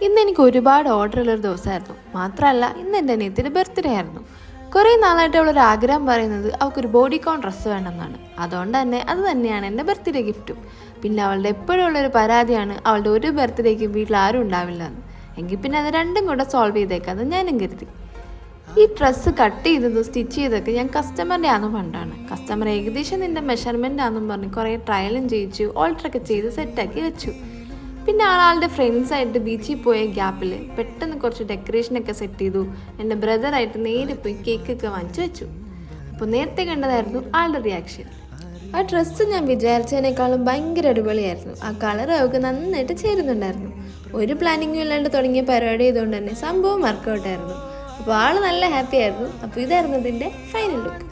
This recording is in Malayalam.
ഇന്ന് എനിക്ക് ഒരുപാട് ഓർഡർ ഉള്ളൊരു ദിവസമായിരുന്നു. മാത്രമല്ല ഇന്ന് എൻ്റെ അനിയത്തിൻ്റെ ബർത്ത്ഡേ ആയിരുന്നു. കുറേ നാളായിട്ട് അവളൊരു ആഗ്രഹം പറയുന്നത് അവൾക്കൊരു ബോഡിക്കോൺ ഡ്രസ്സ് വേണമെന്നാണ്. അതുകൊണ്ട് തന്നെ അത് തന്നെയാണ് എൻ്റെ ബർത്ത്ഡേ ഗിഫ്റ്റും. പിന്നെ അവളുടെ എപ്പോഴും ഉള്ളൊരു പരാതിയാണ് അവളുടെ ഒരു ബർത്ത്ഡേക്കും വീട്ടിൽ ആരും ഉണ്ടാവില്ല എന്ന്. എങ്കിൽ പിന്നെ അത് രണ്ടും കൂടെ സോൾവ് ചെയ്തേക്കാമെന്ന് ഞാനും കരുതി. ഈ ഡ്രസ്സ് കട്ട് ചെയ്തത് സ്റ്റിച്ച് ചെയ്തൊക്കെ ഞാൻ കസ്റ്റമറിൻ്റെ ആണെന്ന് പണ്ടാണ്. കസ്റ്റമർ ഏകദേശം നിൻ്റെ മെഷർമെൻ്റ് ആണെന്നും പറഞ്ഞ് കുറേ ട്രയലും ചെയ്യിച്ചു, ഓൾട്ടറൊക്കെ ചെയ്ത് സെറ്റാക്കി വെച്ചു. പിന്നെ ആളുടെ ഫ്രണ്ട്സായിട്ട് ബീച്ചിൽ പോയ ഗ്യാപ്പിൽ പെട്ടെന്ന് കുറച്ച് ഡെക്കറേഷനൊക്കെ സെറ്റ് ചെയ്തു. എൻ്റെ ബ്രദറായിട്ട് നേരെ പോയി കേക്കൊക്കെ വാങ്ങിച്ചു വെച്ചു. അപ്പോൾ നേരത്തെ കണ്ടതായിരുന്നു ആളുടെ റിയാക്ഷൻ. ആ ഡ്രസ്സ് ഞാൻ വിചാരിച്ചതിനേക്കാളും ഭയങ്കര അടിപൊളിയായിരുന്നു. ആ കളർ അവൾക്ക് നന്നായിട്ട് ചേരുന്നുണ്ടായിരുന്നു. ഒരു പ്ലാനിങ്ങും ഇല്ലാണ്ട് തുടങ്ങിയ പരിപാടി ചെയ്തുകൊണ്ട് തന്നെ സംഭവം വർക്കൗട്ടായിരുന്നു. അപ്പോൾ ആൾ നല്ല ഹാപ്പി ആയിരുന്നു. അപ്പോൾ ഇതായിരുന്നു ഇതിൻ്റെ ഫൈനൽ ലുക്ക്.